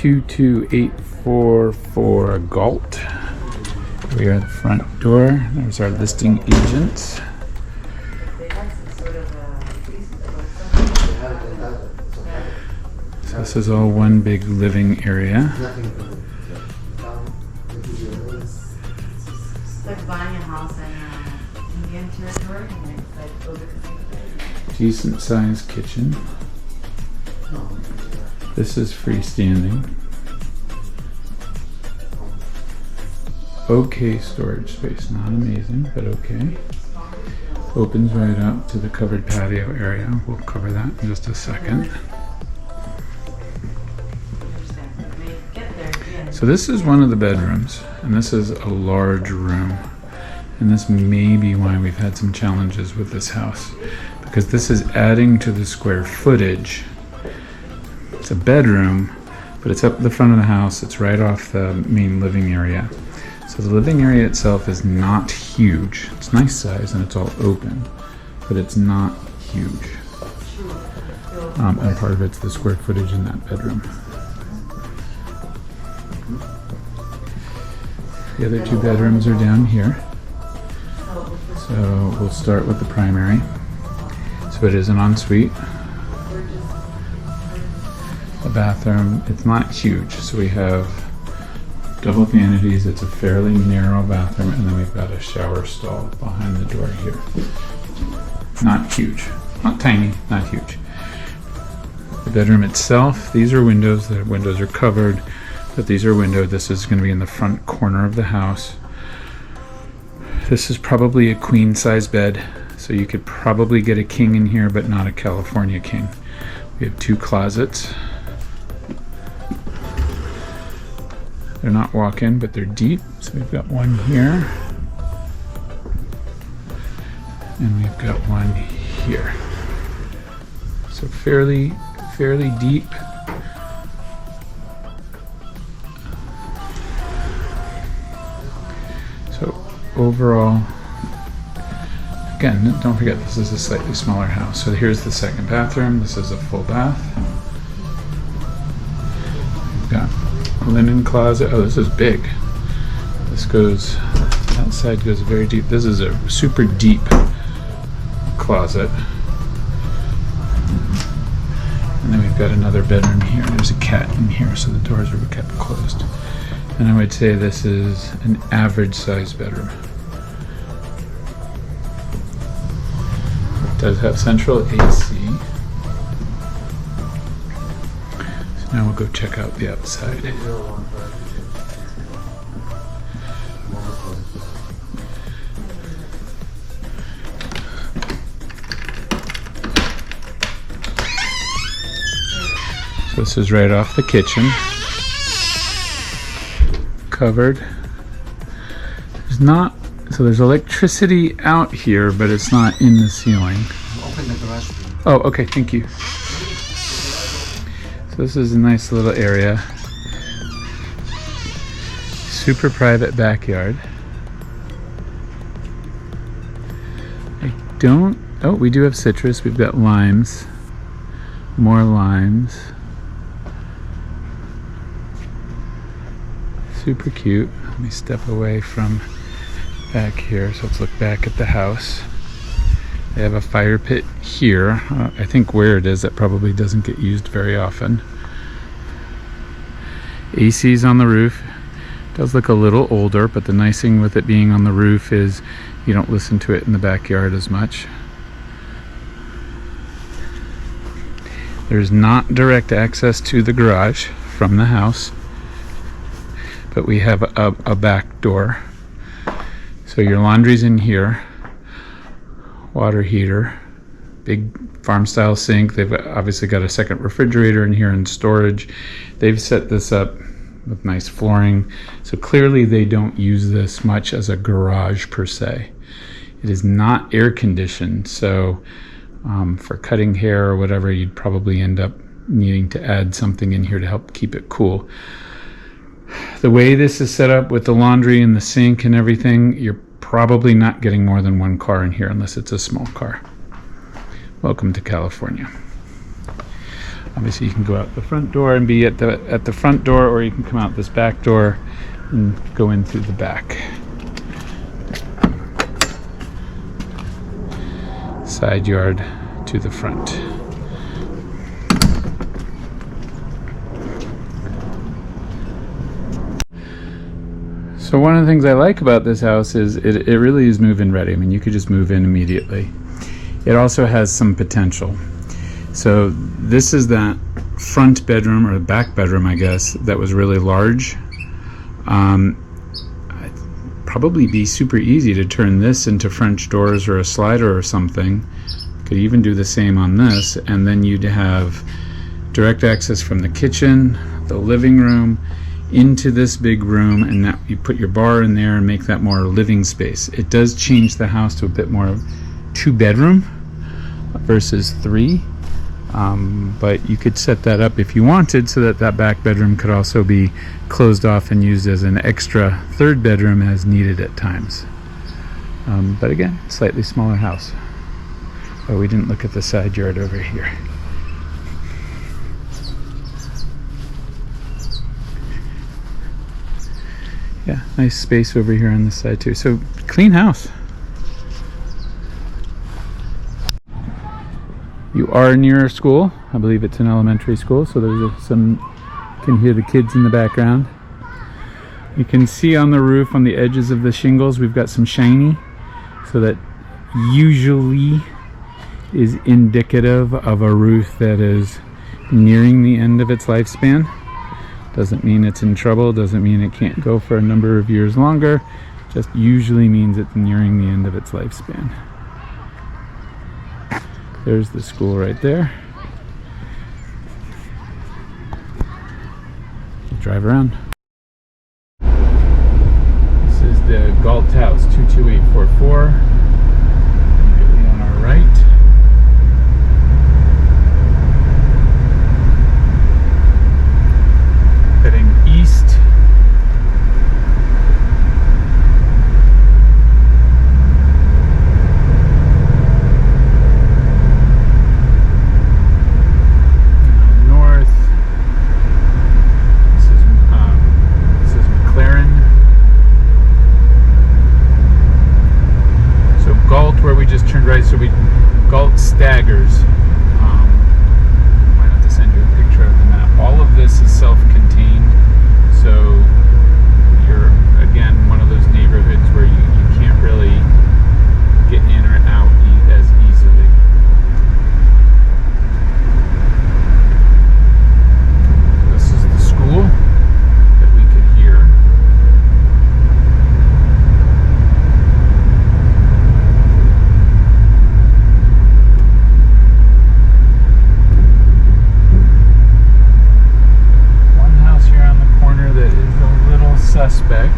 22844 Gault. We are at the front door. There's our listing agent. So this is all one big living area. It's like buying a house in Indian territory and it's like over. Decent sized kitchen. This is freestanding. Okay storage space, not amazing, but okay. Opens right up to the covered patio area. We'll cover that in just a second. So this is one of the bedrooms, and this is a large room. And this may be why we've had some challenges with this house, because this is adding to the square footage. It's a bedroom, but it's up the front of the house. It's right off the main living area. So the living area itself is not huge. It's nice size and it's all open, but it's not huge. And part of it's the square footage in that bedroom. The other two bedrooms are down here. So we'll start with the primary. So it is an ensuite. A bathroom, it's not huge. So we have double vanities. It's a fairly narrow bathroom, and then we've got a shower stall behind the door here. Not huge, not tiny, not huge. The bedroom itself, these are windows. The windows are covered, but these are windowed. This is going to be in the front corner of the house. This is probably a queen size bed, so you could probably get a king in here, but not a California king. We have two closets. They're not walk-in, but they're deep. So we've got one here. And we've got one here. So fairly deep. So overall, again, don't forget this is a slightly smaller house. So here's the second bathroom. This is a full bath. We've got linen closet. Oh, this is big. This goes, that side goes very deep. This is a super deep closet. And then we've got another bedroom here. There's a cat in here, so the doors are kept closed. And I would say this is an average size bedroom. It does have central AC. Now we'll go check out the outside. So this is right off the kitchen. Covered. There's electricity out here, but it's not in the ceiling. Open the garage. Oh, okay, thank you. This is a nice little area. Super private backyard. Oh, we do have citrus. We've got limes. More limes. Super cute. Let me step away from back here. So let's look back at the house. They have a fire pit here. I think where it is, that probably doesn't get used very often. AC's on the roof. It does look a little older, but the nice thing with it being on the roof is you don't listen to it in the backyard as much. There's not direct access to the garage from the house, but we have a back door. So your laundry's in here. Water heater, big farm style sink. They've obviously got a second refrigerator in here and storage. They've set this up with nice flooring. So clearly they don't use this much as a garage per se. It is not air conditioned. So for cutting hair or whatever, you'd probably end up needing to add something in here to help keep it cool. The way this is set up with the laundry and the sink and everything, you're probably not getting more than one car in here unless it's a small car. Welcome to California. Obviously you can go out the front door and be at the front door, or you can come out this back door and go in through the back. Side yard to the front. So one of the things I like about this house is it really is move-in ready. I mean, you could just move in immediately. It also has some potential. So this is that front bedroom, or back bedroom, I guess, that was really large. It'd probably be super easy to turn this into French doors or a slider or something. Could even do the same on this, and then you'd have direct access from the kitchen, the living room, into this big room, and now you put your bar in there and make that more living space. It does change the house to a bit more 2-bedroom versus 3, but you could set that up if you wanted, so that that back bedroom could also be closed off and used as an extra 3rd bedroom as needed at times. But again, slightly smaller house. Oh, we didn't look at the side yard over here. Yeah, nice space over here on this side too. So clean house. You are near a school. I believe it's an elementary school, so there's some, you can hear the kids in the background. You can see on the roof, on the edges of the shingles, we've got some shiny, so that usually is indicative of a roof that is nearing the end of its lifespan. Doesn't mean it's in trouble, doesn't mean it can't go for a number of years longer, just usually means it's nearing the end of its lifespan. There's the school right there. Drive around. This is the Gault house, 22844. Immediately on our right. Heading east. North. This is McLaren. So Gault, where we just turned right, so Gault staggers. Might have to send you a picture of the map. All of this is self-contained, so you're again one of those neighborhoods where you can't really get in or out as easily. This is the school that we could hear. One house here on the corner that is a little suspect.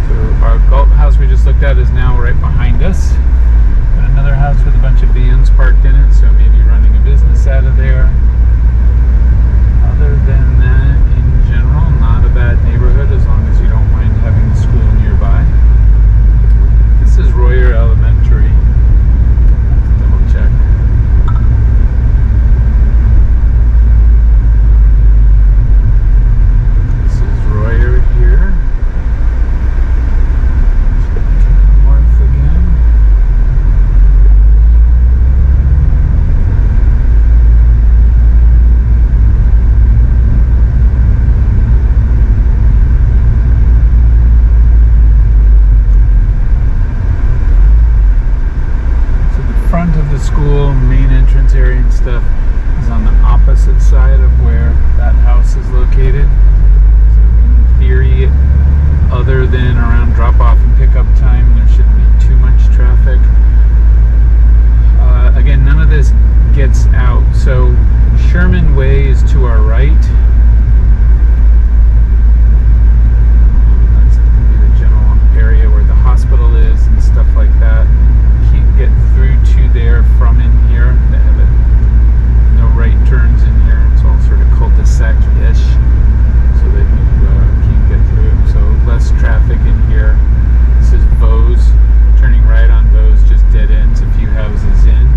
So our Gault house we just looked at is now right behind us. Got another house with a bunch of vans parked in it, so maybe running a business out of there. Other than that, in general, not a bad neighborhood as long as you don't mind having the school nearby. This is Royer Elementary. Let's double check. This is Royer here. North again. So the front of the school, main entrance area and stuff, is on the opposite side of where that house is located. So in theory, other than around drop-off and pickup time, there shouldn't be too much traffic. Again, none of this gets out. So Sherman Way is to our right. That's going to be the general area where the hospital is and stuff like that. Can't get through to there from in here. They have it, no right turns in here. It's all sort of cul-de-sac-ish, so that you can't get through. So less traffic in here. This is Vose. Turning right on Vose, just dead ends a few houses in.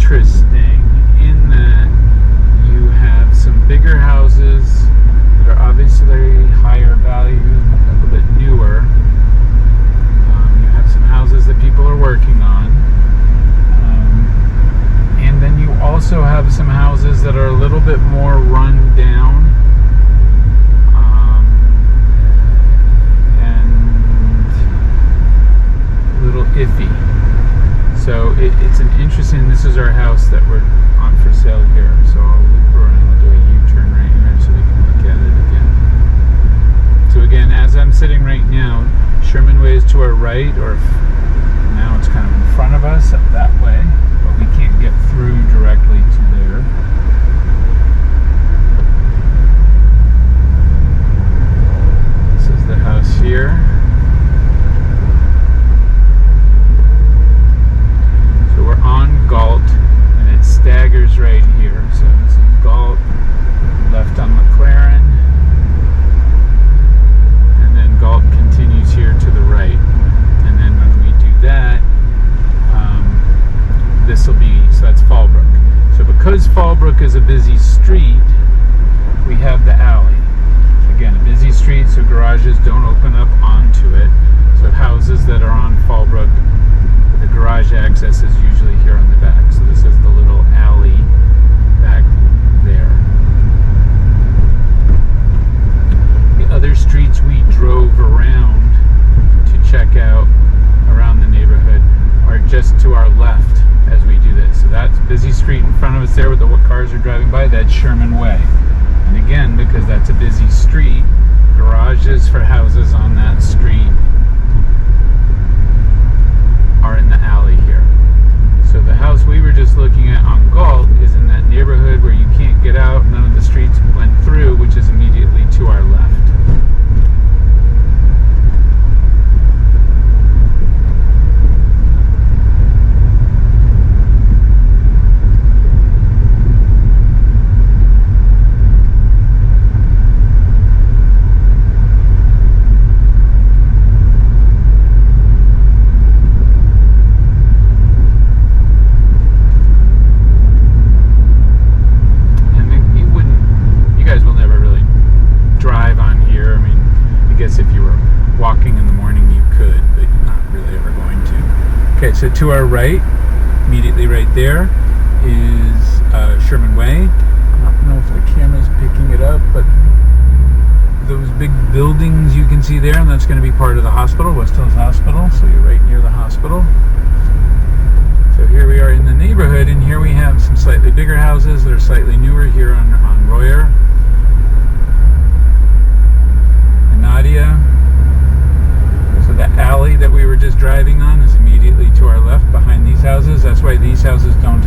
interesting in that you have some bigger houses that are obviously higher value, a little bit newer. You have some houses that people are working on. And then you also have some houses that are a little bit more run down. Little iffy. So it's an interesting, this is our house that we're on for sale here. So I'll loop around, I'll do a U-turn right here so we can look at it again. So again, as I'm sitting right now, Sherman Way is to our right, or now it's kind of in front of us that way, but we can't get through directly to there. This is the house here. Gault, and it staggers right here. So this is Gault, left on McLaren, and then Gault continues here to the right. And then when we do that, this will be, so that's Fallbrook. So because Fallbrook is a busy street, we have the alley. Again, a busy street, so garages don't open up onto it. So houses that are on Fallbrook, the garage access is usually here on the back. So this is the little alley back there. The other streets we drove around to check out around the neighborhood are just to our left as we do this. So that's busy street in front of us there with the cars are driving by. That's Sherman Way. And again, because that's a busy street, garages for houses on that street are in the alley here. So the house we were just looking at on Gault is in that neighborhood where you can't get out, none of the streets went through, which is immediately to our left. Okay, so to our right, immediately right there, is Sherman Way. I don't know if the camera's picking it up, but those big buildings you can see there, and that's going to be part of the hospital, West Hills Hospital, so you're right near the hospital. So here we are in the neighborhood, and here we have some slightly bigger houses that are slightly newer here on Royer. And Nadia. So the alley that we were just driving on is immediately to our left behind these houses. That's why these houses don't